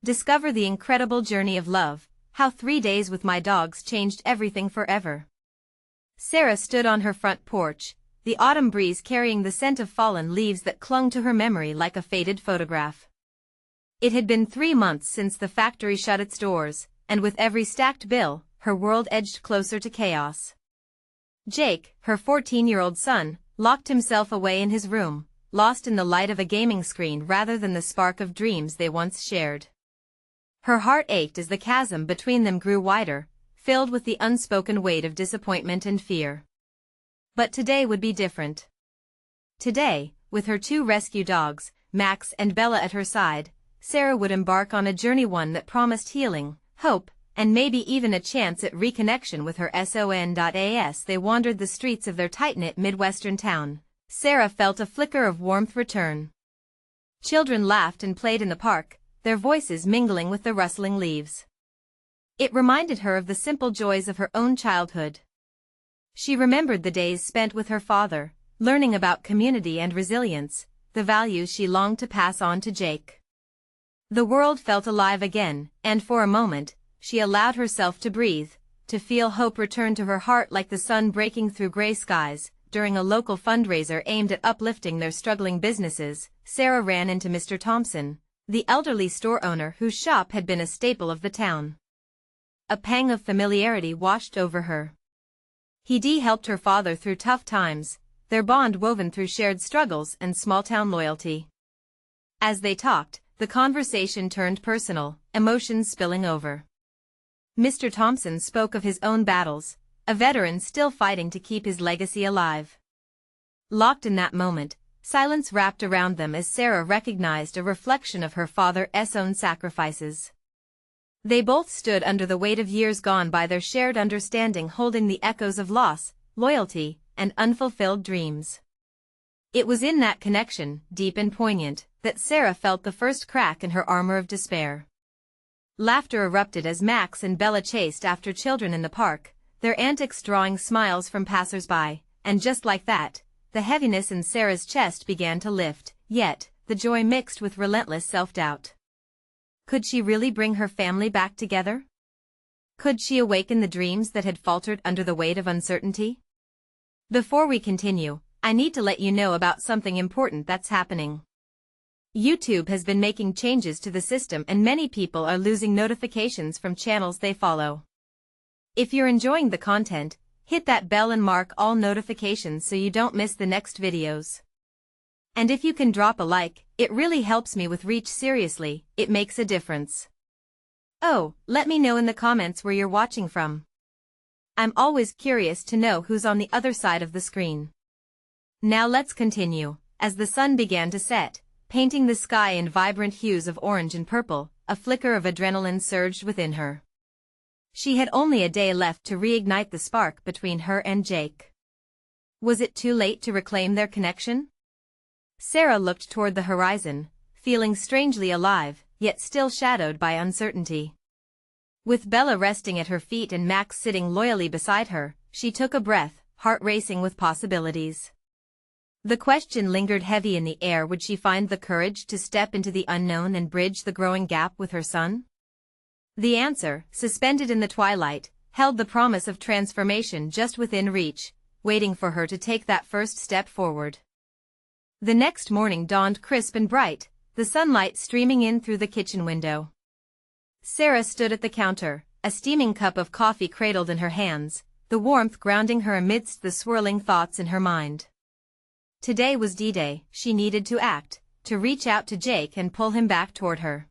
Discover the incredible journey of love, how 3 days with my dogs changed everything forever. Sarah stood on her front porch, the autumn breeze carrying the scent of fallen leaves that clung to her memory like a faded photograph. It had been 3 months since the factory shut its doors, and with every stacked bill, her world edged closer to chaos. Jake, her 14-year-old son, locked himself away in his room, lost in the light of a gaming screen rather than the spark of dreams they once shared. Her heart ached as the chasm between them grew wider, filled with the unspoken weight of disappointment and fear. But today would be different. Today, with her 2 rescue dogs, Max and Bella at her side, Sarah would embark on a journey, one that promised healing, hope, and maybe even a chance at reconnection with her son. As they wandered the streets of their tight-knit Midwestern town, Sarah felt a flicker of warmth return. Children laughed and played in the park, their voices mingling with the rustling leaves. It reminded her of the simple joys of her own childhood. She remembered the days spent with her father, learning about community and resilience, the values she longed to pass on to Jake. The world felt alive again, and for a moment, she allowed herself to breathe, to feel hope return to her heart like the sun breaking through gray skies. During a local fundraiser aimed at uplifting their struggling businesses, Sarah ran into Mr. Thompson, the elderly store owner whose shop had been a staple of the town. A pang of familiarity washed over her. He'd helped her father through tough times, their bond woven through shared struggles and small-town loyalty. As they talked, the conversation turned personal, emotions spilling over. Mr. Thompson spoke of his own battles, a veteran still fighting to keep his legacy alive. Locked in that moment, silence wrapped around them as Sarah recognized a reflection of her father's own sacrifices. They both stood under the weight of years gone by, their shared understanding holding the echoes of loss, loyalty, and unfulfilled dreams. It was in that connection, deep and poignant, that Sarah felt the first crack in her armor of despair. Laughter erupted as Max and Bella chased after children in the park, their antics drawing smiles from passers-by, and just like that, the heaviness in Sarah's chest began to lift, yet, the joy mixed with relentless self-doubt. Could she really bring her family back together? Could she awaken the dreams that had faltered under the weight of uncertainty? Before we continue, I need to let you know about something important that's happening. YouTube has been making changes to the system and many people are losing notifications from channels they follow. If you're enjoying the content, hit that bell and mark all notifications so you don't miss the next videos. And if you can drop a like, it really helps me with reach. Seriously, it makes a difference. Oh, let me know in the comments where you're watching from. I'm always curious to know who's on the other side of the screen. Now let's continue. As the sun began to set, painting the sky in vibrant hues of orange and purple, a flicker of adrenaline surged within her. She had only a day left to reignite the spark between her and Jake. Was it too late to reclaim their connection? Sarah looked toward the horizon, feeling strangely alive, yet still shadowed by uncertainty. With Bella resting at her feet and Max sitting loyally beside her, she took a breath, heart racing with possibilities. The question lingered heavy in the air: would she find the courage to step into the unknown and bridge the growing gap with her son? The answer, suspended in the twilight, held the promise of transformation just within reach, waiting for her to take that first step forward. The next morning dawned crisp and bright, the sunlight streaming in through the kitchen window. Sarah stood at the counter, a steaming cup of coffee cradled in her hands, the warmth grounding her amidst the swirling thoughts in her mind. Today was D-Day. She needed to act, to reach out to Jake and pull him back toward her.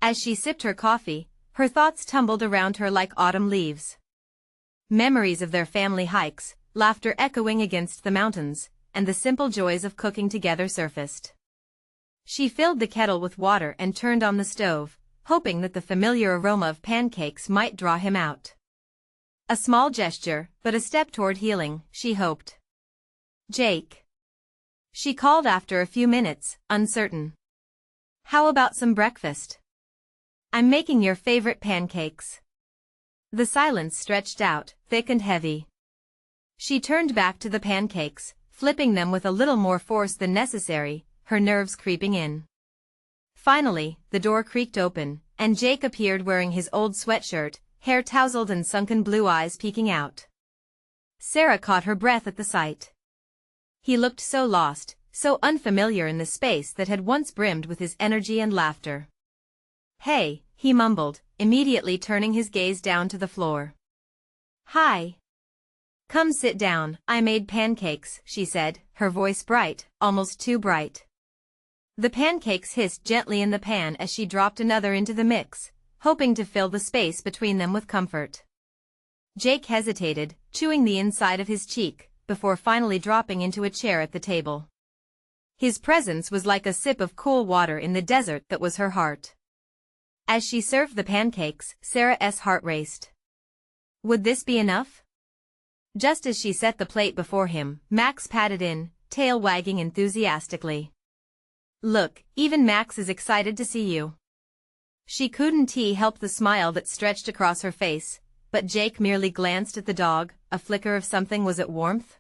As she sipped her coffee, her thoughts tumbled around her like autumn leaves. Memories of their family hikes, laughter echoing against the mountains, and the simple joys of cooking together surfaced. She filled the kettle with water and turned on the stove, hoping that the familiar aroma of pancakes might draw him out. A small gesture, but a step toward healing, she hoped. Jake. She called after a few minutes, uncertain. How about some breakfast? I'm making your favorite pancakes. The silence stretched out, thick and heavy. She turned back to the pancakes, flipping them with a little more force than necessary, her nerves creeping in. Finally, the door creaked open, and Jake appeared wearing his old sweatshirt, hair tousled and sunken blue eyes peeking out. Sarah caught her breath at the sight. He looked so lost, so unfamiliar in the space that had once brimmed with his energy and laughter. "Hey," he mumbled, immediately turning his gaze down to the floor. "Hi. Come sit down, I made pancakes," she said, her voice bright, almost too bright. The pancakes hissed gently in the pan as she dropped another into the mix, hoping to fill the space between them with comfort. Jake hesitated, chewing the inside of his cheek, before finally dropping into a chair at the table. His presence was like a sip of cool water in the desert that was her heart. As she served the pancakes, Sarah's heart raced. Would this be enough? Just as she set the plate before him, Max patted in, tail wagging enthusiastically. "Look, even Max is excited to see you." She couldn't help the smile that stretched across her face, but Jake merely glanced at the dog, a flicker of something. Was it warmth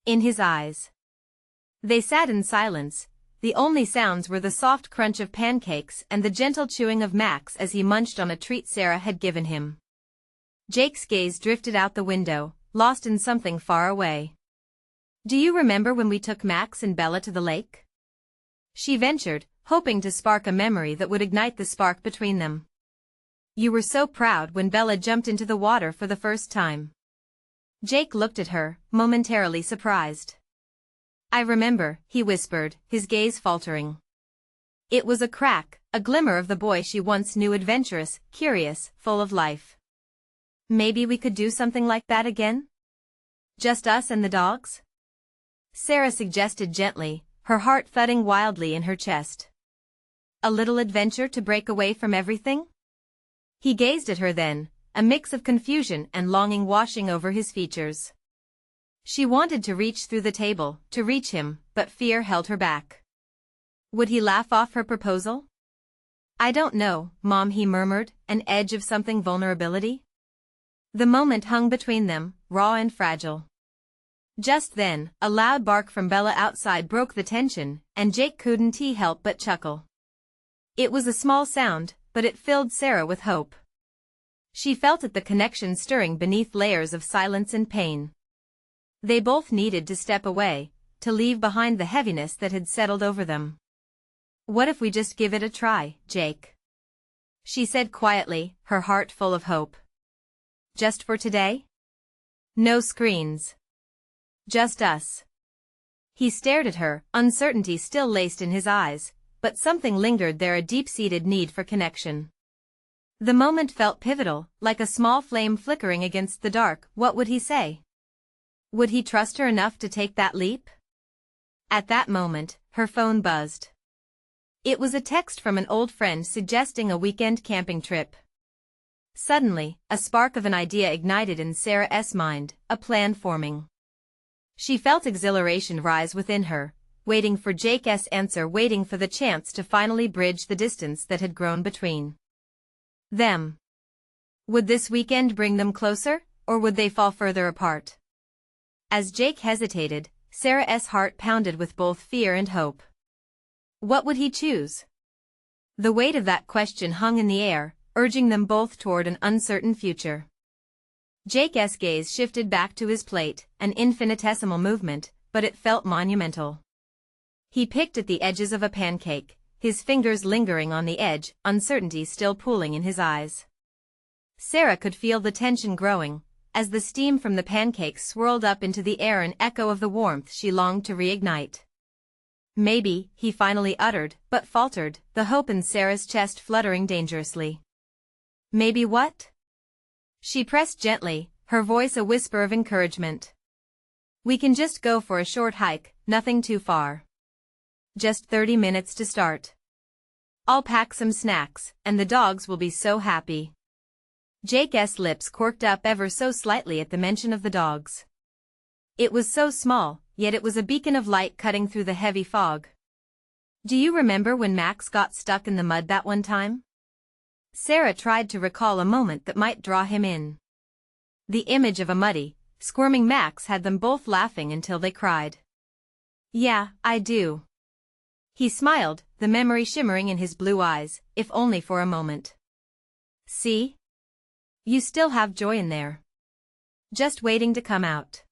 in his eyes? They sat in silence. The only sounds were the soft crunch of pancakes and the gentle chewing of Max as he munched on a treat Sarah had given him. Jake's gaze drifted out the window, lost in something far away. "Do you remember when we took Max and Bella to the lake?" she ventured, hoping to spark a memory that would ignite the spark between them. "You were so proud when Bella jumped into the water for the first time." Jake looked at her, momentarily surprised. "I remember," he whispered, his gaze faltering. It was a crack, a glimmer of the boy she once knew, adventurous, curious, full of life. "Maybe we could do something like that again? Just us and the dogs?" Sarah suggested gently, her heart thudding wildly in her chest. "A little adventure to break away from everything?" He gazed at her then, a mix of confusion and longing washing over his features. She wanted to reach through the table, to reach him, but fear held her back. Would he laugh off her proposal? "I don't know, Mom," he murmured, an edge of something vulnerability. The moment hung between them, raw and fragile. Just then, a loud bark from Bella outside broke the tension, and Jake couldn't help but chuckle. It was a small sound, but it filled Sarah with hope. She felt it, the connection stirring beneath layers of silence and pain. They both needed to step away, to leave behind the heaviness that had settled over them. "What if we just give it a try, Jake?" she said quietly, her heart full of hope. "Just for today? No screens. Just us." He stared at her, uncertainty still laced in his eyes, but something lingered there, a deep-seated need for connection. The moment felt pivotal, like a small flame flickering against the dark. What would he say? Would he trust her enough to take that leap? At that moment, her phone buzzed. It was a text from an old friend suggesting a weekend camping trip. Suddenly, a spark of an idea ignited in Sarah's mind, a plan forming. She felt exhilaration rise within her, waiting for Jake's answer, waiting for the chance to finally bridge the distance that had grown between them. Would this weekend bring them closer, or would they fall further apart? As Jake hesitated, Sarah's heart pounded with both fear and hope. What would he choose? The weight of that question hung in the air, urging them both toward an uncertain future. Jake's gaze shifted back to his plate, an infinitesimal movement, but it felt monumental. He picked at the edges of a pancake, his fingers lingering on the edge, uncertainty still pooling in his eyes. Sarah could feel the tension growing, as the steam from the pancakes swirled up into the air, an echo of the warmth she longed to reignite. "Maybe," he finally uttered, but faltered, the hope in Sarah's chest fluttering dangerously. "Maybe what?" She pressed gently, her voice a whisper of encouragement. "We can just go for a short hike, nothing too far. Just 30 minutes to start. I'll pack some snacks, and the dogs will be so happy." Jake's lips quirked up ever so slightly at the mention of the dogs. It was so small, yet it was a beacon of light cutting through the heavy fog. "Do you remember when Max got stuck in the mud that one time?" Sarah tried to recall a moment that might draw him in. The image of a muddy, squirming Max had them both laughing until they cried. "Yeah, I do." He smiled, the memory shimmering in his blue eyes, if only for a moment. See? You still have joy in there. Just waiting to come out.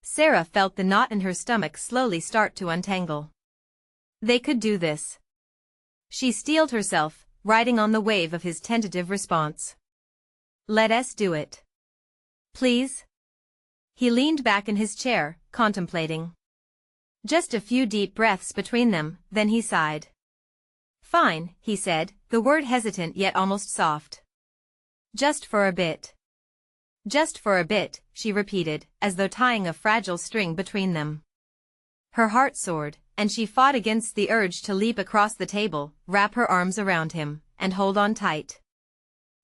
Sarah felt the knot in her stomach slowly start to untangle. They could do this. She steeled herself, riding on the wave of his tentative response. Let us do it. Please? He leaned back in his chair, contemplating. Just a few deep breaths between them, then he sighed. Fine, he said, the word hesitant yet almost soft. Just for a bit. Just for a bit, she repeated, as though tying a fragile string between them. Her heart soared, and she fought against the urge to leap across the table, wrap her arms around him, and hold on tight.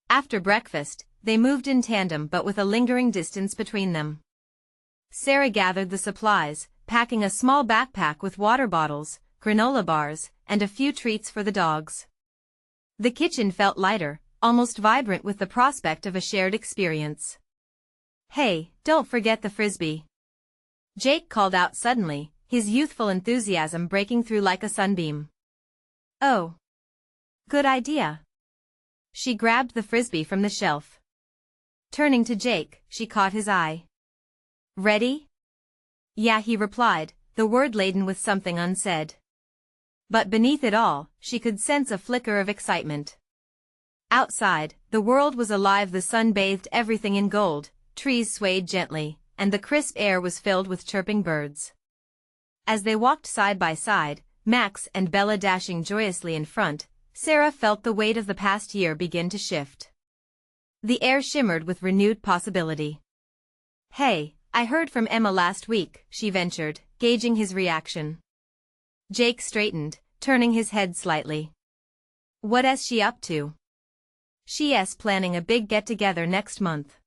After breakfast, they moved in tandem but with a lingering distance between them. Sarah gathered the supplies, packing a small backpack with water bottles, granola bars, and a few treats for the dogs. The kitchen felt lighter, almost vibrant with the prospect of a shared experience. Hey, don't forget the frisbee. Jake called out suddenly, his youthful enthusiasm breaking through like a sunbeam. Oh. Good idea. She grabbed the frisbee from the shelf. Turning to Jake, she caught his eye. Ready? Yeah, he replied, the word laden with something unsaid. But beneath it all, she could sense a flicker of excitement. Outside, the world was alive. The sun bathed everything in gold, trees swayed gently, and the crisp air was filled with chirping birds. As they walked side by side, Max and Bella dashing joyously in front, Sarah felt the weight of the past year begin to shift. The air shimmered with renewed possibility. Hey, I heard from Emma last week, she ventured, gauging his reaction. Jake straightened, turning his head slightly. What's she up to? She's planning a big get-together next month.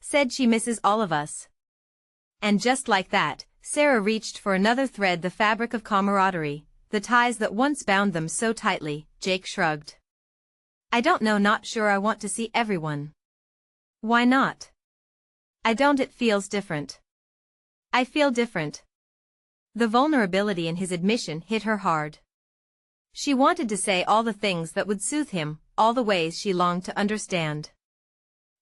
Said she misses all of us. And just like that, Sarah reached for another thread, the fabric of camaraderie, the ties that once bound them so tightly. Jake shrugged. I don't know, not sure I want to see everyone. Why not? I don't, it feels different. I feel different. The vulnerability in his admission hit her hard. She wanted to say all the things that would soothe him, all the ways she longed to understand.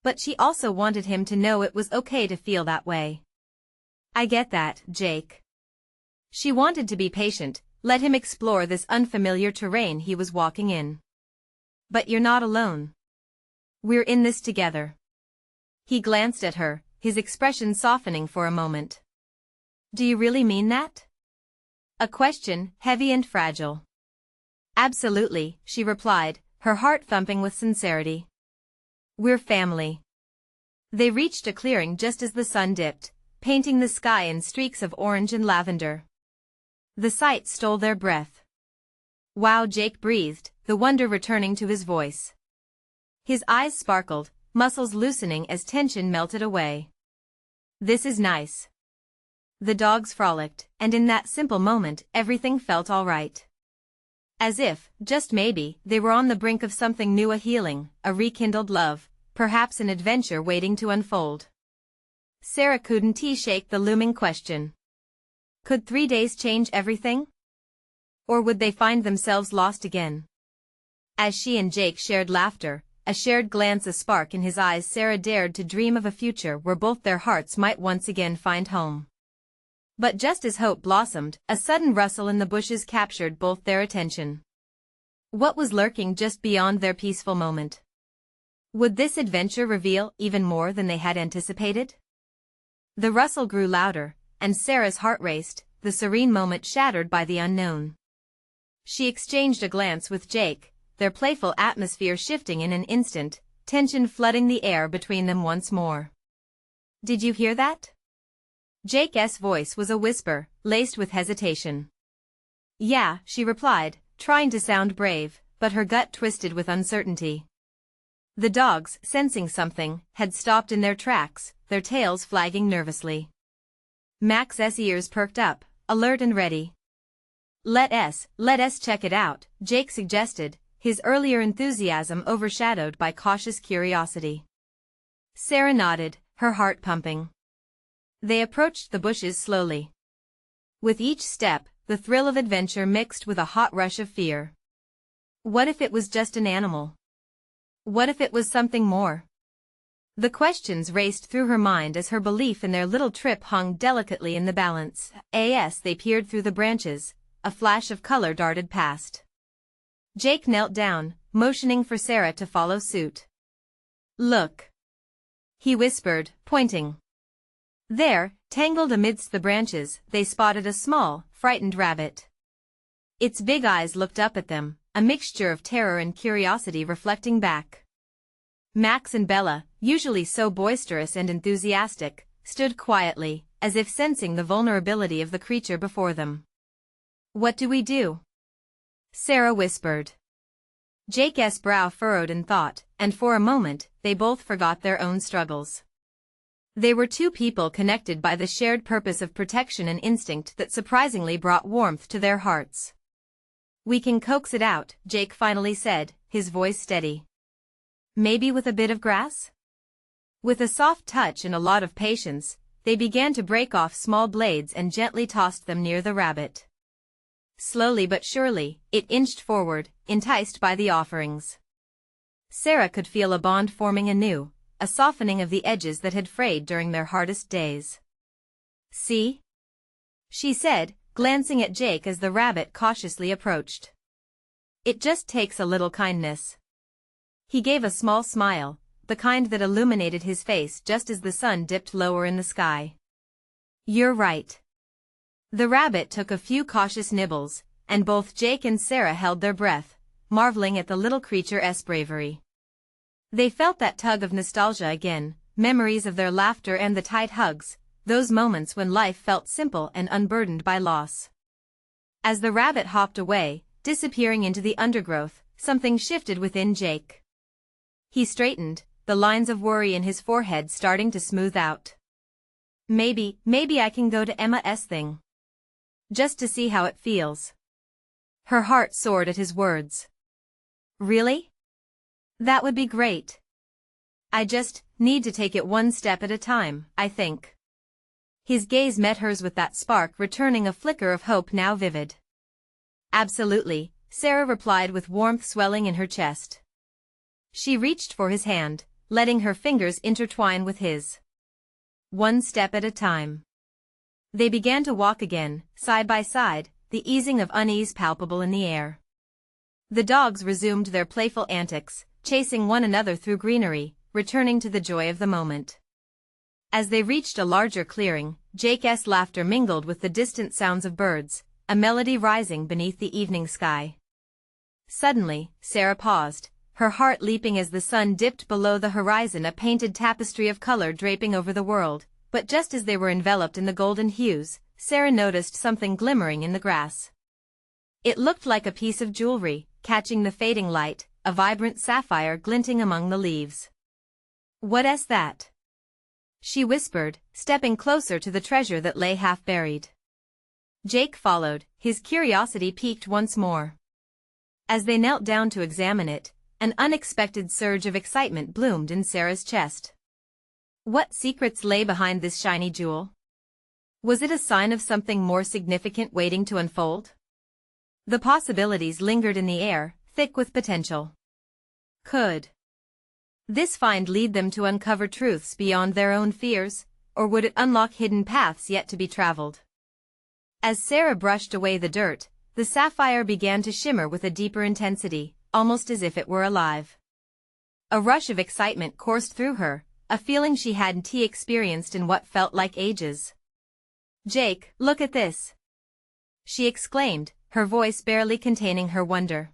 But she also wanted him to know it was okay to feel that way. I get that, Jake. She wanted to be patient, let him explore this unfamiliar terrain he was walking in. But you're not alone. We're in this together. He glanced at her, his expression softening for a moment. Do you really mean that? A question, heavy and fragile. Absolutely, she replied, her heart thumping with sincerity. We're family. They reached a clearing just as the sun dipped, painting the sky in streaks of orange and lavender. The sight stole their breath. Wow, Jake breathed, the wonder returning to his voice. His eyes sparkled, muscles loosening as tension melted away. This is nice. The dogs frolicked, and in that simple moment everything felt all right. As if, just maybe, they were on the brink of something new, a healing, a rekindled love, perhaps an adventure waiting to unfold. Sarah couldn't shake the looming question. Could 3 days change everything? Or would they find themselves lost again? As she and Jake shared laughter, a shared glance, a spark in his eyes, Sarah dared to dream of a future where both their hearts might once again find home. But just as hope blossomed, a sudden rustle in the bushes captured both their attention. What was lurking just beyond their peaceful moment? Would this adventure reveal even more than they had anticipated? The rustle grew louder, and Sarah's heart raced, the serene moment shattered by the unknown. She exchanged a glance with Jake, their playful atmosphere shifting in an instant, tension flooding the air between them once more. Did you hear that? Jake's voice was a whisper, laced with hesitation. Yeah, she replied, trying to sound brave, but her gut twisted with uncertainty. The dogs, sensing something, had stopped in their tracks, their tails flagging nervously. Max's ears perked up, alert and ready. Let us check it out, Jake suggested, his earlier enthusiasm overshadowed by cautious curiosity. Sarah nodded, her heart pumping. They approached the bushes slowly. With each step, the thrill of adventure mixed with a hot rush of fear. What if it was just an animal? What if it was something more? The questions raced through her mind as her belief in their little trip hung delicately in the balance. As they peered through the branches, a flash of color darted past. Jake knelt down, motioning for Sarah to follow suit. "Look," he whispered, pointing. There, tangled amidst the branches, they spotted a small, frightened rabbit. Its big eyes looked up at them, a mixture of terror and curiosity reflecting back. Max and Bella, usually so boisterous and enthusiastic, stood quietly, as if sensing the vulnerability of the creature before them. "What do we do?" Sarah whispered. Jake's brow furrowed in thought, and for a moment, they both forgot their own struggles. They were two people connected by the shared purpose of protection and instinct that surprisingly brought warmth to their hearts. "We can coax it out," Jake finally said, his voice steady. "Maybe with a bit of grass?" With a soft touch and a lot of patience, they began to break off small blades and gently tossed them near the rabbit. Slowly but surely, it inched forward, enticed by the offerings. Sarah could feel a bond forming anew, a softening of the edges that had frayed during their hardest days. "See?" she said, glancing at Jake as the rabbit cautiously approached. "It just takes a little kindness." He gave a small smile, the kind that illuminated his face just as the sun dipped lower in the sky. "You're right." The rabbit took a few cautious nibbles, and both Jake and Sarah held their breath, marveling at the little creature's bravery. They felt that tug of nostalgia again, memories of their laughter and the tight hugs, those moments when life felt simple and unburdened by loss. As the rabbit hopped away, disappearing into the undergrowth, something shifted within Jake. He straightened, the lines of worry in his forehead starting to smooth out. Maybe I can go to Emma's thing. Just to see how it feels." Her heart soared at his words. "Really? That would be great. I just need to take it one step at a time, I think." His gaze met hers with that spark returning, a flicker of hope now vivid. "Absolutely," Sarah replied with warmth swelling in her chest. She reached for his hand, letting her fingers intertwine with his. One step at a time. They began to walk again, side by side, the easing of unease palpable in the air. The dogs resumed their playful antics, chasing one another through greenery, returning to the joy of the moment. As they reached a larger clearing, Jake's laughter mingled with the distant sounds of birds, a melody rising beneath the evening sky. Suddenly, Sarah paused, her heart leaping as the sun dipped below the horizon, a painted tapestry of color draping over the world. But just as they were enveloped in the golden hues, Sarah noticed something glimmering in the grass. It looked like a piece of jewelry, catching the fading light, a vibrant sapphire glinting among the leaves. "What's that?" she whispered, stepping closer to the treasure that lay half buried. Jake followed, his curiosity piqued once more. As they knelt down to examine it, an unexpected surge of excitement bloomed in Sarah's chest. What secrets lay behind this shiny jewel? Was it a sign of something more significant waiting to unfold? The possibilities lingered in the air, thick with potential. Could this find lead them to uncover truths beyond their own fears, or would it unlock hidden paths yet to be traveled? As Sarah brushed away the dirt, the sapphire began to shimmer with a deeper intensity, almost as if it were alive. A rush of excitement coursed through her, a feeling she hadn't experienced in what felt like ages. "Jake, look at this!" she exclaimed, her voice barely containing her wonder.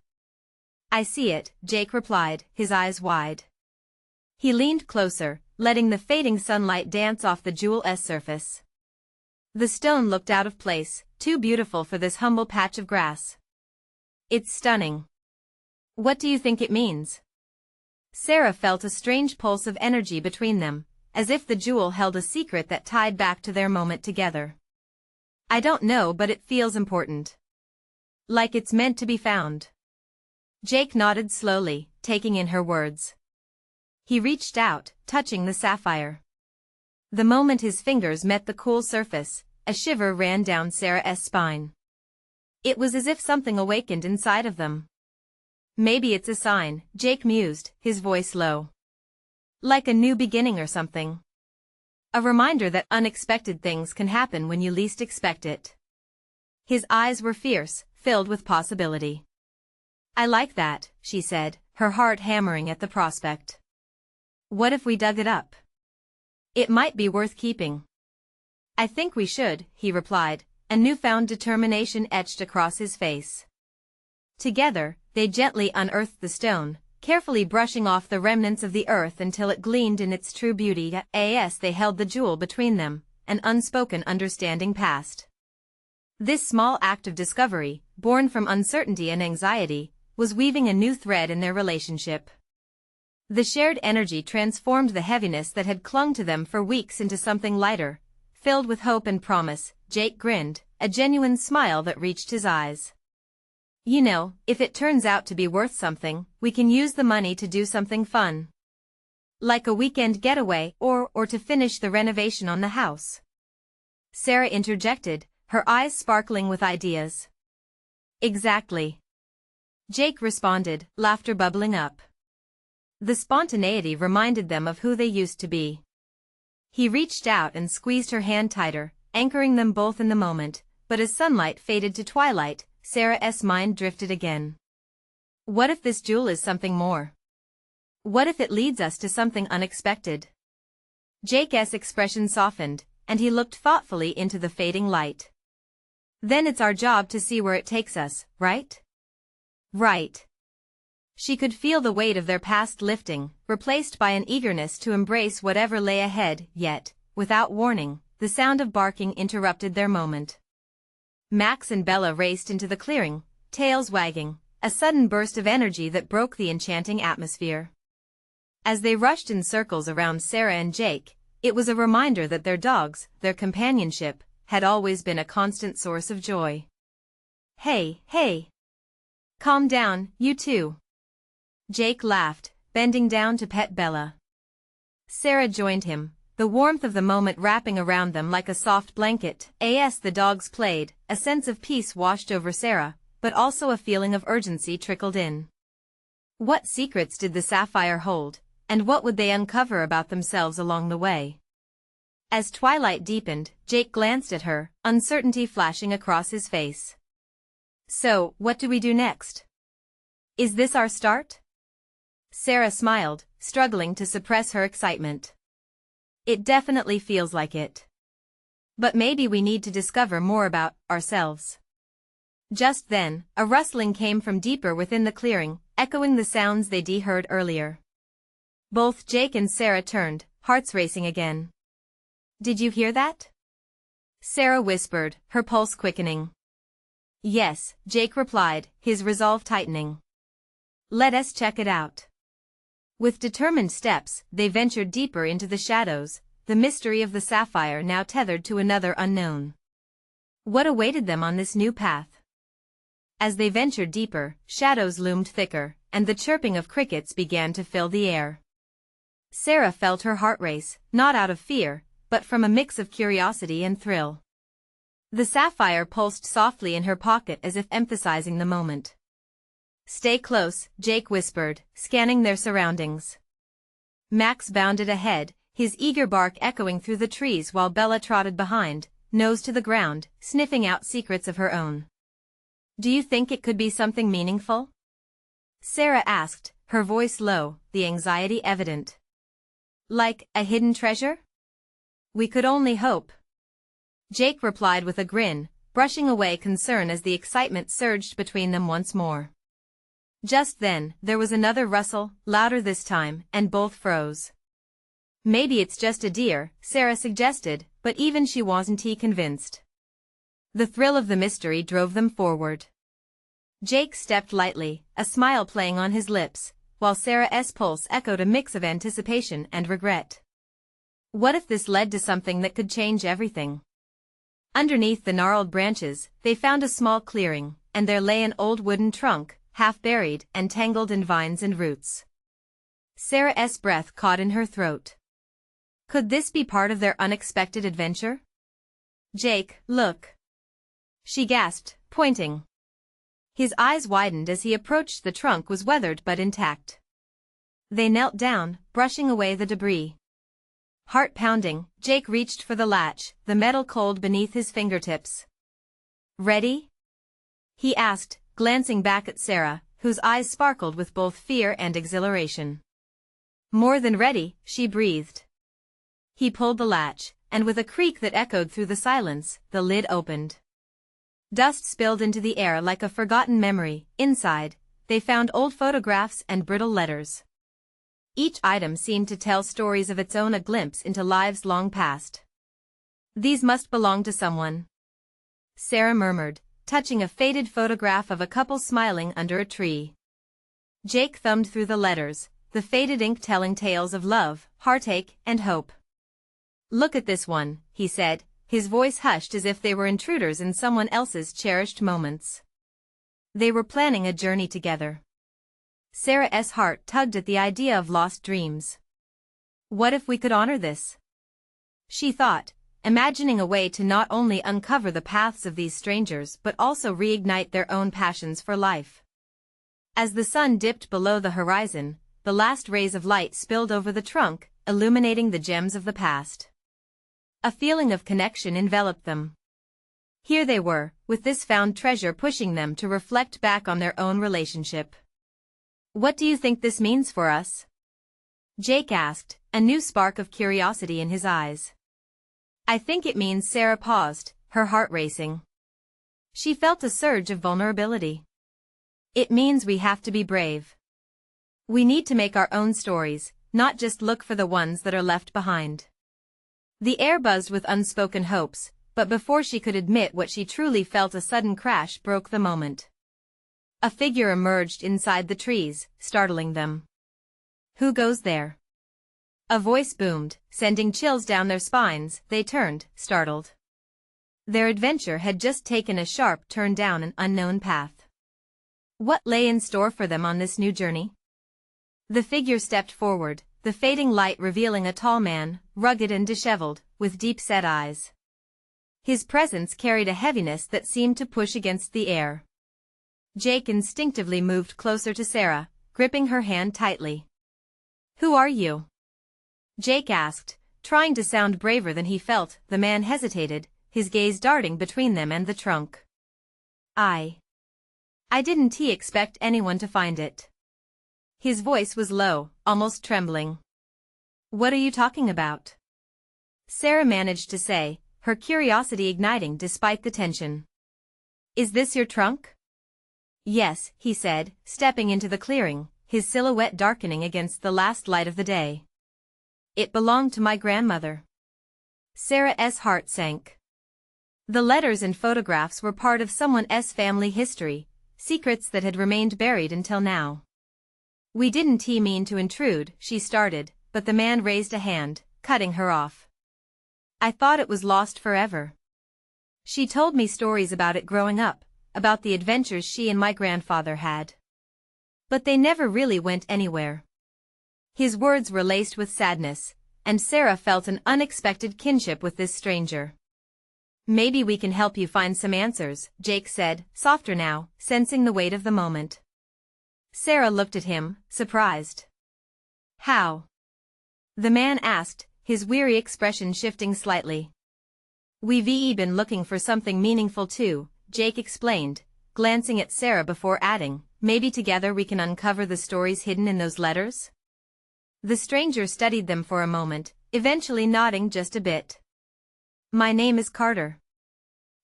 "I see it," Jake replied, his eyes wide. He leaned closer, letting the fading sunlight dance off the jewel's surface. The stone looked out of place, too beautiful for this humble patch of grass. "It's stunning. What do you think it means?" Sarah felt a strange pulse of energy between them, as if the jewel held a secret that tied back to their moment together. "I don't know, but it feels important. Like it's meant to be found." Jake nodded slowly, taking in her words. He reached out, touching the sapphire. The moment his fingers met the cool surface, a shiver ran down Sarah's spine. It was as if something awakened inside of them. Maybe it's a sign, Jake mused, his voice low. Like a new beginning or something. A reminder that unexpected things can happen when you least expect it. His eyes were fierce, filled with possibility. I like that, she said, her heart hammering at the prospect. What if we dug it up? It might be worth keeping. I think we should, he replied, a newfound determination etched across his face. Together, they gently unearthed the stone, carefully brushing off the remnants of the earth until it gleamed in its true beauty. As they held the jewel between them, an unspoken understanding passed. This small act of discovery, born from uncertainty and anxiety, was weaving a new thread in their relationship. The shared energy transformed the heaviness that had clung to them for weeks into something lighter, filled with hope and promise. Jake grinned, a genuine smile that reached his eyes. You know, if it turns out to be worth something, we can use the money to do something fun. Like a weekend getaway or to finish the renovation on the house. Sarah interjected, her eyes sparkling with ideas. Exactly. Jake responded, laughter bubbling up. The spontaneity reminded them of who they used to be. He reached out and squeezed her hand tighter, anchoring them both in the moment, but as sunlight faded to twilight, Sarah's mind drifted again. What if this jewel is something more? What if it leads us to something unexpected? Jake's expression softened, and he looked thoughtfully into the fading light. Then it's our job to see where it takes us, right? Right. She could feel the weight of their past lifting, replaced by an eagerness to embrace whatever lay ahead, yet, without warning, the sound of barking interrupted their moment. Max and Bella raced into the clearing, tails wagging, a sudden burst of energy that broke the enchanting atmosphere. As they rushed in circles around Sarah and Jake, it was a reminder that their dogs, their companionship, had always been a constant source of joy. Hey, hey! Calm down, you two. Jake laughed, bending down to pet Bella. Sarah joined him, the warmth of the moment wrapping around them like a soft blanket. As the dogs played, a sense of peace washed over Sarah, but also a feeling of urgency trickled in. What secrets did the sapphire hold, and what would they uncover about themselves along the way? As twilight deepened, Jake glanced at her, uncertainty flashing across his face. So, what do we do next? Is this our start? Sarah smiled, struggling to suppress her excitement. It definitely feels like it. But maybe we need to discover more about ourselves. Just then, a rustling came from deeper within the clearing, echoing the sounds they'd heard earlier. Both Jake and Sarah turned, hearts racing again. Did you hear that? Sarah whispered, her pulse quickening. Yes, Jake replied, his resolve tightening. Let us check it out. With determined steps, they ventured deeper into the shadows, the mystery of the sapphire now tethered to another unknown. What awaited them on this new path? As they ventured deeper, shadows loomed thicker, and the chirping of crickets began to fill the air. Sarah felt her heart race, not out of fear, but from a mix of curiosity and thrill. The sapphire pulsed softly in her pocket as if emphasizing the moment. Stay close, Jake whispered, scanning their surroundings. Max bounded ahead, his eager bark echoing through the trees while Bella trotted behind, nose to the ground, sniffing out secrets of her own. Do you think it could be something meaningful? Sarah asked, her voice low, the anxiety evident. Like a hidden treasure? We could only hope. Jake replied with a grin, brushing away concern as the excitement surged between them once more. Just then, there was another rustle, louder this time, and both froze. Maybe it's just a deer, Sarah suggested, but even she wasn't convinced. The thrill of the mystery drove them forward. Jake stepped lightly, a smile playing on his lips, while Sarah's pulse echoed a mix of anticipation and regret. What if this led to something that could change everything? Underneath the gnarled branches, they found a small clearing, and there lay an old wooden trunk, half buried and tangled in vines and roots. Sarah's breath caught in her throat. Could this be part of their unexpected adventure? Jake, look! She gasped, pointing. His eyes widened as he approached. The trunk was weathered but intact. They knelt down, brushing away the debris. Heart pounding, Jake reached for the latch, the metal cold beneath his fingertips. "Ready?" he asked, glancing back at Sarah, whose eyes sparkled with both fear and exhilaration. "More than ready," she breathed. He pulled the latch, and with a creak that echoed through the silence, the lid opened. Dust spilled into the air like a forgotten memory. Inside, they found old photographs and brittle letters. Each item seemed to tell stories of its own, a glimpse into lives long past. "These must belong to someone," Sarah murmured, touching a faded photograph of a couple smiling under a tree. Jake thumbed through the letters, the faded ink telling tales of love, heartache, and hope. "Look at this one," he said, his voice hushed as if they were intruders in someone else's cherished moments. They were planning a journey together. Sarah's heart tugged at the idea of lost dreams. What if we could honor this? She thought, imagining a way to not only uncover the paths of these strangers but also reignite their own passions for life. As the sun dipped below the horizon, the last rays of light spilled over the trunk, illuminating the gems of the past. A feeling of connection enveloped them. Here they were, with this found treasure pushing them to reflect back on their own relationship. "What do you think this means for us?" Jake asked, a new spark of curiosity in his eyes. "I think it means," Sarah paused, her heart racing. She felt a surge of vulnerability. "It means we have to be brave. We need to make our own stories, not just look for the ones that are left behind." The air buzzed with unspoken hopes, but before she could admit what she truly felt, a sudden crash broke the moment. A figure emerged inside the trees, startling them. "Who goes there?" A voice boomed, sending chills down their spines. They turned, startled. Their adventure had just taken a sharp turn down an unknown path. What lay in store for them on this new journey? The figure stepped forward, the fading light revealing a tall man, rugged and disheveled, with deep-set eyes. His presence carried a heaviness that seemed to push against the air. Jake instinctively moved closer to Sarah, gripping her hand tightly. "Who are you?" Jake asked, trying to sound braver than he felt. The man hesitated, his gaze darting between them and the trunk. I didn't expect anyone to find it." His voice was low, almost trembling. "What are you talking about?" Sarah managed to say, her curiosity igniting despite the tension. "Is this your trunk?" "Yes," he said, stepping into the clearing, his silhouette darkening against the last light of the day. "It belonged to my grandmother." Sarah's heart sank. The letters and photographs were part of someone's family history, secrets that had remained buried until now. "We didn't mean to intrude," she started, but the man raised a hand, cutting her off. "I thought it was lost forever. She told me stories about it growing up, about the adventures she and my grandfather had. But they never really went anywhere." His words were laced with sadness, and Sarah felt an unexpected kinship with this stranger. "Maybe we can help you find some answers," Jake said, softer now, sensing the weight of the moment. Sarah looked at him, surprised. "How?" the man asked, his weary expression shifting slightly. "We've been looking for something meaningful too," Jake explained, glancing at Sarah before adding, "Maybe together we can uncover the stories hidden in those letters?" The stranger studied them for a moment, eventually nodding just a bit. "My name is Carter.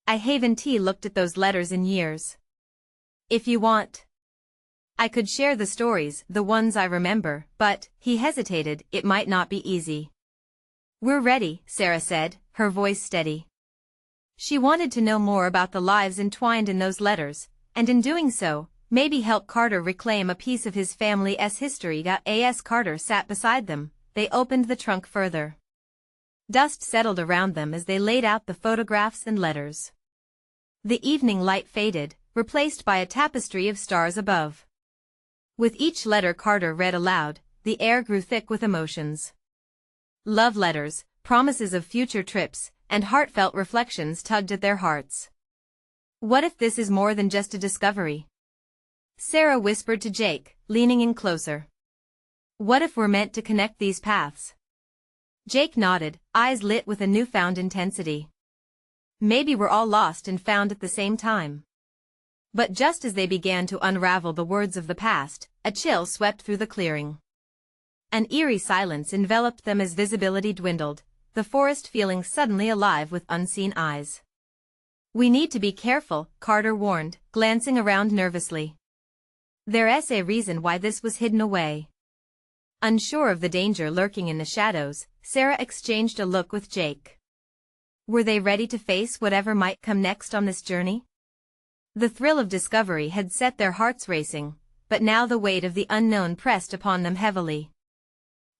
I haven't looked at those letters in years. If you want, I could share the stories, the ones I remember, but," he hesitated, "it might not be easy." "We're ready," Sarah said, her voice steady. She wanted to know more about the lives entwined in those letters, and in doing so, maybe help Carter reclaim a piece of his family's history. As Carter sat beside them, they opened the trunk further. Dust settled around them as they laid out the photographs and letters. The evening light faded, replaced by a tapestry of stars above. With each letter Carter read aloud, the air grew thick with emotions. Love letters, promises of future trips, and heartfelt reflections tugged at their hearts. What if this is more than just a discovery? Sarah whispered to Jake, leaning in closer. What if we're meant to connect these paths? Jake nodded, eyes lit with a newfound intensity. Maybe we're all lost and found at the same time. But just as they began to unravel the words of the past, a chill swept through the clearing. An eerie silence enveloped them as visibility dwindled, the forest feeling suddenly alive with unseen eyes. We need to be careful, Carter warned, glancing around nervously. There's a reason why this was hidden away. Unsure of the danger lurking in the shadows, Sarah exchanged a look with Jake. Were they ready to face whatever might come next on this journey? The thrill of discovery had set their hearts racing, but now the weight of the unknown pressed upon them heavily.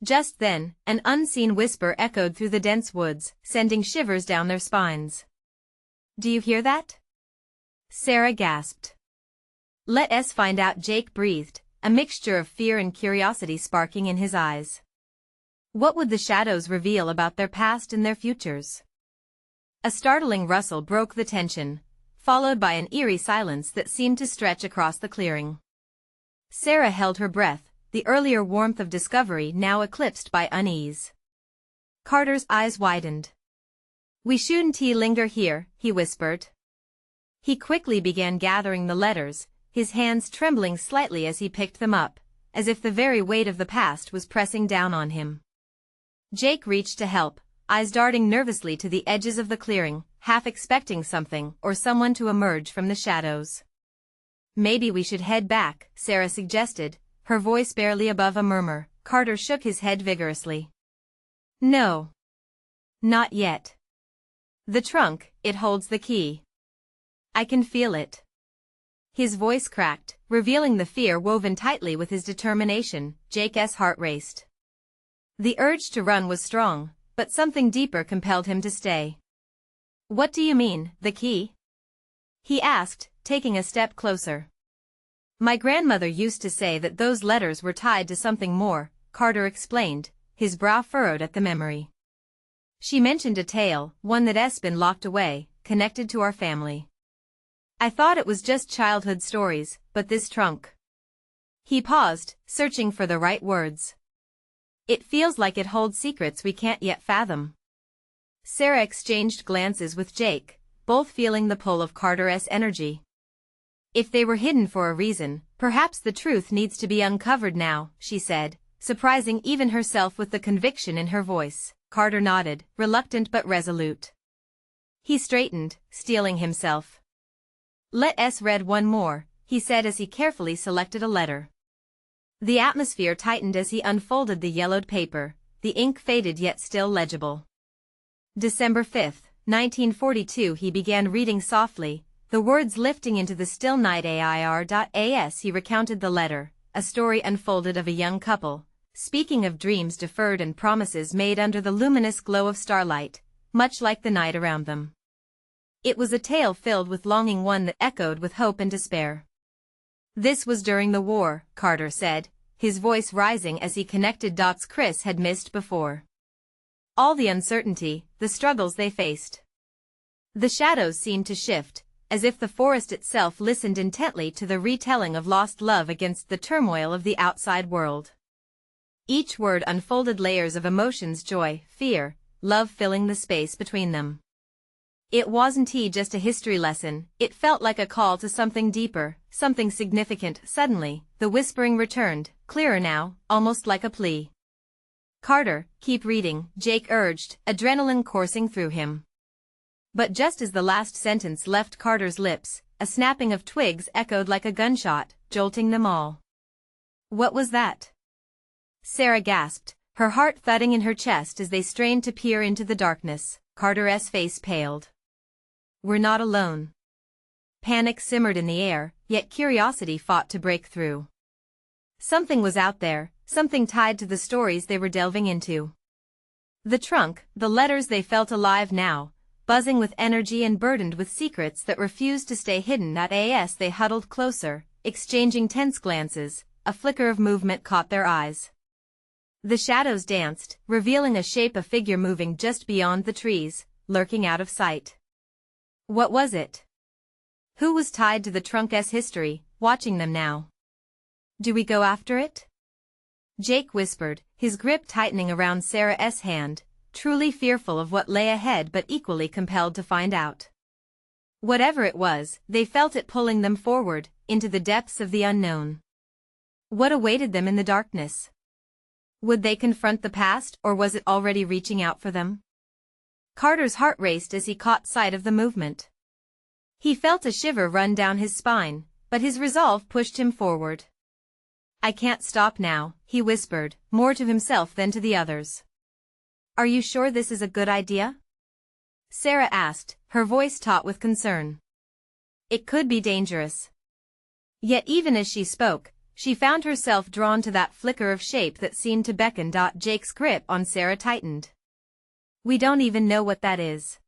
Just then, an unseen whisper echoed through the dense woods, sending shivers down their spines. Do you hear that? Sarah gasped. Let us find out, Jake breathed, a mixture of fear and curiosity sparking in his eyes. What would the shadows reveal about their past and their futures? A startling rustle broke the tension, followed by an eerie silence that seemed to stretch across the clearing. Sarah held her breath, the earlier warmth of discovery now eclipsed by unease. Carter's eyes widened. We shouldn't linger here, he whispered. He quickly began gathering the letters, his hands trembling slightly as he picked them up, as if the very weight of the past was pressing down on him. Jake reached to help, eyes darting nervously to the edges of the clearing, half expecting something or someone to emerge from the shadows. Maybe we should head back, Sarah suggested, her voice barely above a murmur. Carter shook his head vigorously. No. Not yet. The trunk, it holds the key. I can feel it. His voice cracked, revealing the fear woven tightly with his determination. Jake's heart raced. The urge to run was strong, but something deeper compelled him to stay. What do you mean, the key? He asked, taking a step closer. My grandmother used to say that those letters were tied to something more, Carter explained, his brow furrowed at the memory. She mentioned a tale, one that's been locked away, connected to our family. I thought it was just childhood stories, but this trunk. He paused, searching for the right words. It feels like it holds secrets we can't yet fathom. Sarah exchanged glances with Jake, both feeling the pull of Carter's energy. If they were hidden for a reason, perhaps the truth needs to be uncovered now, she said, surprising even herself with the conviction in her voice. Carter nodded, reluctant but resolute. He straightened, steeling himself. Let us read one more, he said as he carefully selected a letter. The atmosphere tightened as he unfolded the yellowed paper, the ink faded yet still legible. December 5, 1942. He began reading softly, the words lifting into the still night. As he recounted the letter, a story unfolded of a young couple, speaking of dreams deferred and promises made under the luminous glow of starlight, much like the night around them. It was a tale filled with longing, one that echoed with hope and despair. This was during the war, Carter said, his voice rising as he connected dots Chris had missed before. All the uncertainty, the struggles they faced. The shadows seemed to shift, as if the forest itself listened intently to the retelling of lost love against the turmoil of the outside world. Each word unfolded layers of emotions: joy, fear, love filling the space between them. It wasn't just a history lesson, it felt like a call to something deeper, something significant. Suddenly, the whispering returned, clearer now, almost like a plea. Carter, keep reading, Jake urged, adrenaline coursing through him. But just as the last sentence left Carter's lips, a snapping of twigs echoed like a gunshot, jolting them all. What was that? Sarah gasped, her heart thudding in her chest as they strained to peer into the darkness. Carter's face paled. We're not alone. Panic simmered in the air, yet curiosity fought to break through. Something was out there, something tied to the stories they were delving into. The trunk, the letters, they felt alive now, buzzing with energy and burdened with secrets that refused to stay hidden. As they huddled closer, exchanging tense glances, a flicker of movement caught their eyes. The shadows danced, revealing a shape, a figure moving just beyond the trees, lurking out of sight. What was it? Who was tied to the trunk's history? watching them now. Do we go after it? Jake whispered, his grip tightening around Sarah's hand, truly fearful of what lay ahead but equally compelled to find out. Whatever it was, they felt it pulling them forward, into the depths of the unknown. What awaited them in the darkness? Would they confront the past, or was it already reaching out for them? Carter's heart raced as he caught sight of the movement. He felt a shiver run down his spine, but his resolve pushed him forward. I can't stop now, he whispered, more to himself than to the others. Are you sure this is a good idea? Sarah asked, her voice taut with concern. It could be dangerous. Yet even as she spoke, she found herself drawn to that flicker of shape that seemed to beckon. Jake's grip on Sarah tightened. We don't even know what that is.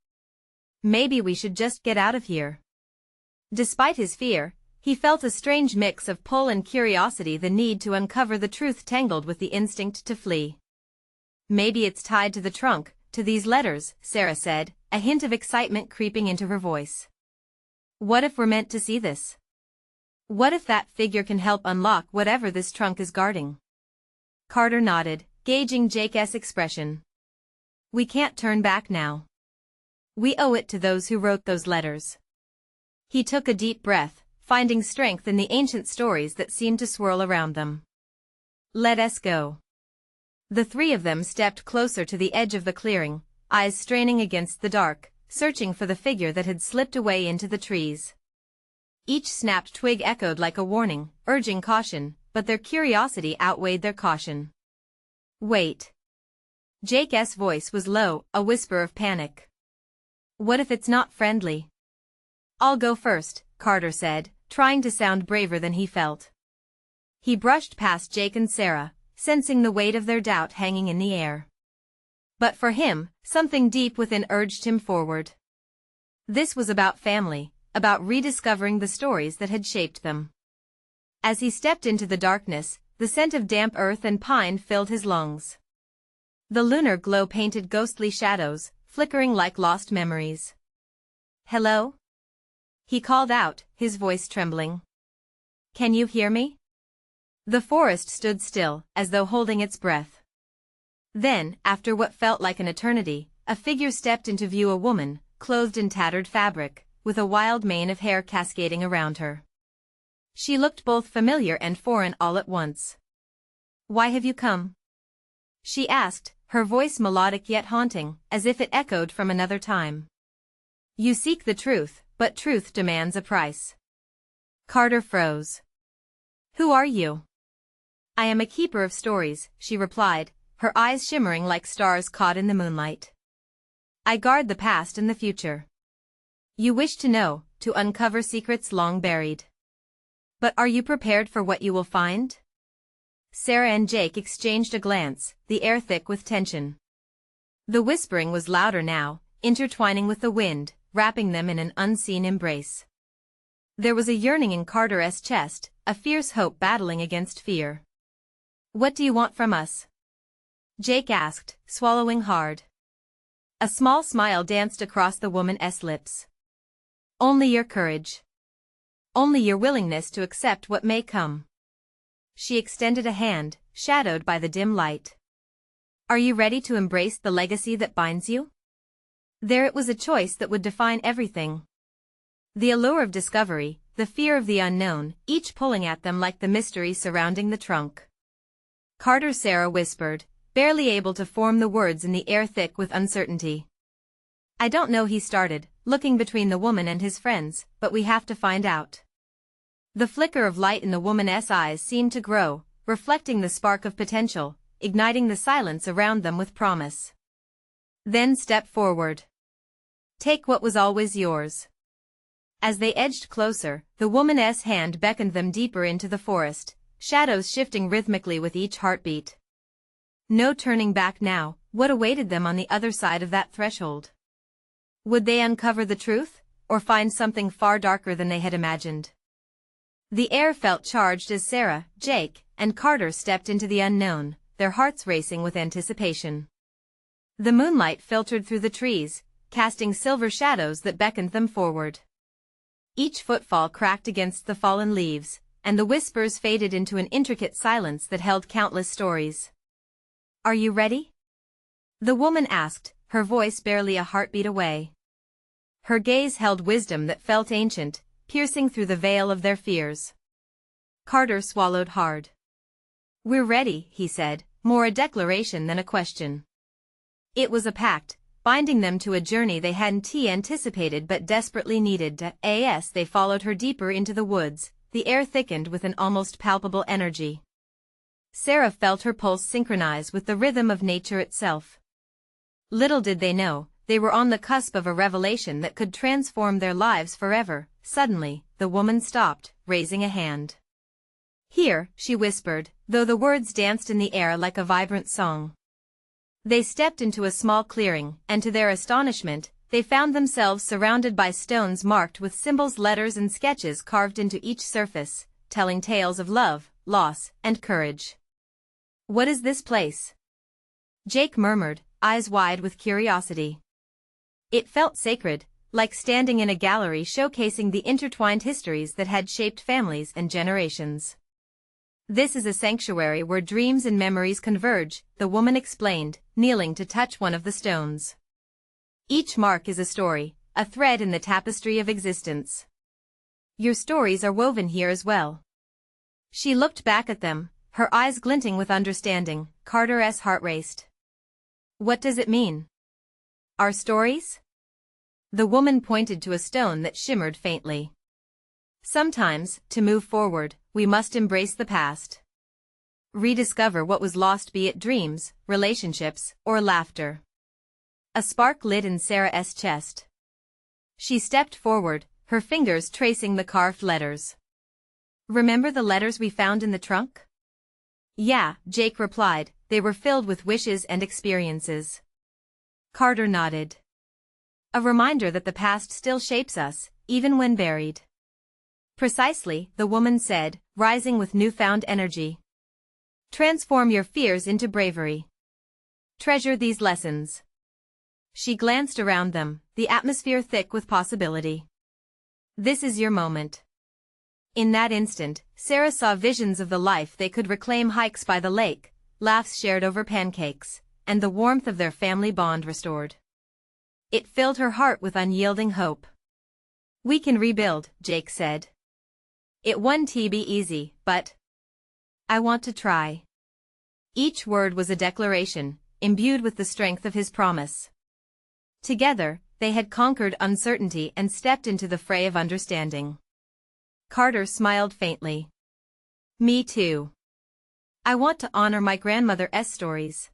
Maybe we should just get out of here. Despite his fear, he felt a strange mix of pull and curiosity, the need to uncover the truth tangled with the instinct to flee. Maybe it's tied to the trunk, to these letters, Sarah said, a hint of excitement creeping into her voice. What if we're meant to see this? What if that figure can help unlock whatever this trunk is guarding? Carter nodded, gauging Jake's expression. We can't turn back now. We owe it to those who wrote those letters. He took a deep breath, finding strength in the ancient stories that seemed to swirl around them. Let us go. The three of them stepped closer to the edge of the clearing, eyes straining against the dark, searching for the figure that had slipped away into the trees. Each snapped twig echoed like a warning, urging caution, but their curiosity outweighed their caution. Wait. Jake's voice was low, a whisper of panic. What if it's not friendly? I'll go first, Carter said, trying to sound braver than he felt. He brushed past Jake and Sarah, sensing the weight of their doubt hanging in the air. But for him, something deep within urged him forward. This was about family, about rediscovering the stories that had shaped them. As he stepped into the darkness, the scent of damp earth and pine filled his lungs. The lunar glow painted ghostly shadows, flickering like lost memories. Hello? He called out, his voice trembling. Can you hear me? The forest stood still, as though holding its breath. Then, after what felt like an eternity, a figure stepped into view, a woman, clothed in tattered fabric, with a wild mane of hair cascading around her. She looked both familiar and foreign all at once. Why have you come? She asked, her voice melodic yet haunting, as if it echoed from another time. You seek the truth, but truth demands a price. Carter froze. Who are you? I am a keeper of stories, she replied, her eyes shimmering like stars caught in the moonlight. I guard the past and the future. You wish to know, to uncover secrets long buried. But are you prepared for what you will find? Sarah and Jake exchanged a glance, the air thick with tension. The whispering was louder now, intertwining with the wind, wrapping them in an unseen embrace. There was a yearning in Carter's chest, a fierce hope battling against fear. What do you want from us? Jake asked, swallowing hard. A small smile danced across the woman's lips. Only your courage. Only your willingness to accept what may come. She extended a hand, shadowed by the dim light. Are you ready to embrace the legacy that binds you? There it was, a choice that would define everything. The allure of discovery, the fear of the unknown, each pulling at them like the mystery surrounding the trunk. Carter, Sarah whispered, barely able to form the words in the air thick with uncertainty. I don't know, he started, looking between the woman and his friends, but we have to find out. The flicker of light in the woman's eyes seemed to grow, reflecting the spark of potential, igniting the silence around them with promise. Then step forward. Take what was always yours. As they edged closer, the woman's hand beckoned them deeper into the forest, shadows shifting rhythmically with each heartbeat. No turning back now. What awaited them on the other side of that threshold? Would they uncover the truth, or find something far darker than they had imagined? The air felt charged as Sarah, Jake, and Carter stepped into the unknown, their hearts racing with anticipation. The moonlight filtered through the trees, casting silver shadows that beckoned them forward. Each footfall cracked against the fallen leaves, and the whispers faded into an intricate silence that held countless stories. "Are you ready?" the woman asked, her voice barely a heartbeat away. Her gaze held wisdom that felt ancient, piercing through the veil of their fears. Carter swallowed hard. "We're ready," he said, more a declaration than a question. It was a pact, binding them to a journey they hadn't anticipated but desperately needed. As they followed her deeper into the woods, the air thickened with an almost palpable energy. Sarah felt her pulse synchronize with the rhythm of nature itself. Little did they know, they were on the cusp of a revelation that could transform their lives forever. Suddenly, the woman stopped, raising a hand. "Here," she whispered, though the words danced in the air like a vibrant song. They stepped into a small clearing, and to their astonishment, they found themselves surrounded by stones marked with symbols, letters and sketches carved into each surface, telling tales of love, loss, and courage. "What is this place?" Jake murmured, eyes wide with curiosity. It felt sacred, like standing in a gallery showcasing the intertwined histories that had shaped families and generations. "This is a sanctuary where dreams and memories converge," the woman explained, kneeling to touch one of the stones. "Each mark is a story, a thread in the tapestry of existence. Your stories are woven here as well." She looked back at them, her eyes glinting with understanding. Carter's heart raced. "What does it mean? Our stories?" The woman pointed to a stone that shimmered faintly. "Sometimes, to move forward, we must embrace the past. Rediscover what was lost, be it dreams, relationships, or laughter." A spark lit in Sarah's chest. She stepped forward, her fingers tracing the carved letters. "Remember the letters we found in the trunk?" "Yeah," Jake replied, "they were filled with wishes and experiences." Carter nodded. "A reminder that the past still shapes us, even when buried." "Precisely," the woman said, rising with newfound energy. "Transform your fears into bravery. Treasure these lessons." She glanced around them, the atmosphere thick with possibility. "This is your moment." In that instant, Sarah saw visions of the life they could reclaim, hikes by the lake, laughs shared over pancakes, and the warmth of their family bond restored. It filled her heart with unyielding hope. "We can rebuild," Jake said. "It won't be easy, but I want to try." Each word was a declaration, imbued with the strength of his promise. Together, they had conquered uncertainty and stepped into the fray of understanding. Carter smiled faintly. "Me too. I want to honor my grandmother's stories."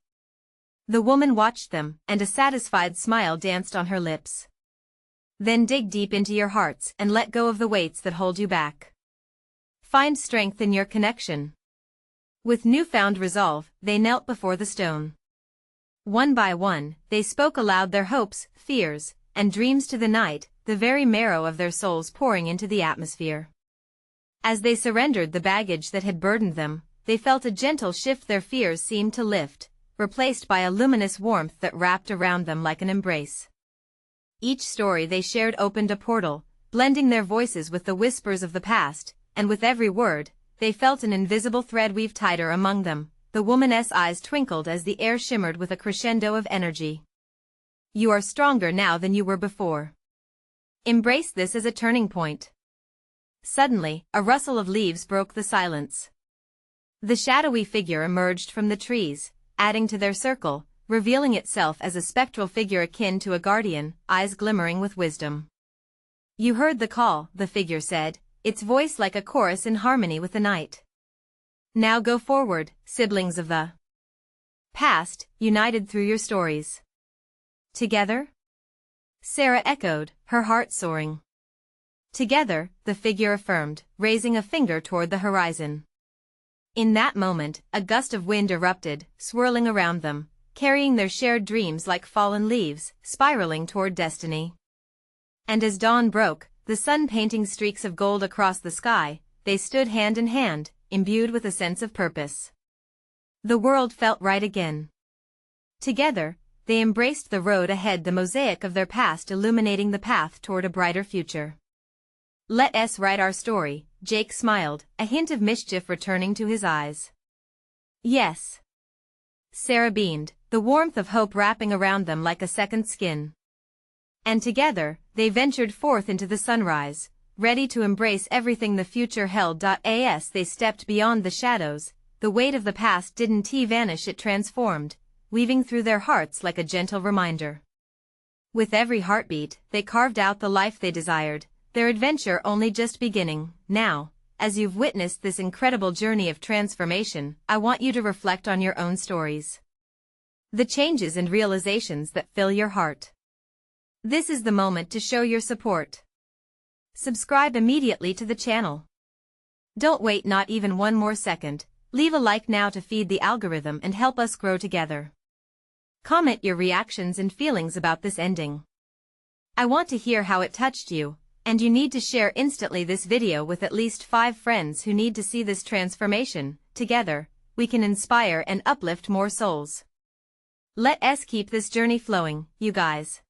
The woman watched them, and a satisfied smile danced on her lips. "Then dig deep into your hearts and let go of the weights that hold you back. Find strength in your connection." With newfound resolve, they knelt before the stone. One by one, they spoke aloud their hopes, fears, and dreams to the night, the very marrow of their souls pouring into the atmosphere. As they surrendered the baggage that had burdened them, they felt a gentle shift. Their fears seemed to lift, replaced by a luminous warmth that wrapped around them like an embrace. Each story they shared opened a portal, blending their voices with the whispers of the past, and with every word, they felt an invisible thread weave tighter among them. The woman's eyes twinkled as the air shimmered with a crescendo of energy. "You are stronger now than you were before. Embrace this as a turning point." Suddenly, a rustle of leaves broke the silence. The shadowy figure emerged from the trees, adding to their circle, revealing itself as a spectral figure akin to a guardian, eyes glimmering with wisdom. "You heard the call," the figure said, its voice like a chorus in harmony with the night. "Now go forward, siblings of the past, united through your stories." "Together?" Sarah echoed, her heart soaring. "Together," the figure affirmed, raising a finger toward the horizon. In that moment, a gust of wind erupted, swirling around them, carrying their shared dreams like fallen leaves, spiraling toward destiny. And as dawn broke, the sun painting streaks of gold across the sky, they stood hand in hand, imbued with a sense of purpose. The world felt right again. Together, they embraced the road ahead, the mosaic of their past illuminating the path toward a brighter future. Let us write our story, Jake smiled, a hint of mischief returning to his eyes. Yes. Sarah beamed, the warmth of hope wrapping around them like a second skin. And together, they ventured forth into the sunrise, ready to embrace everything the future held. As they stepped beyond the shadows, the weight of the past didn't vanish, it transformed, weaving through their hearts like a gentle reminder. With every heartbeat, they carved out the life they desired, their adventure only just beginning. Now, as you've witnessed this incredible journey of transformation, I want you to reflect on your own stories. The changes and realizations that fill your heart. This is the moment to show your support. Subscribe immediately to the channel. Don't wait not even one more second, leave a like now to feed the algorithm and help us grow together. Comment your reactions and feelings about this ending. I want to hear how it touched you, and you need to share instantly this video with at least 5 friends who need to see this transformation. Together, we can inspire and uplift more souls. Let us keep this journey flowing, you guys.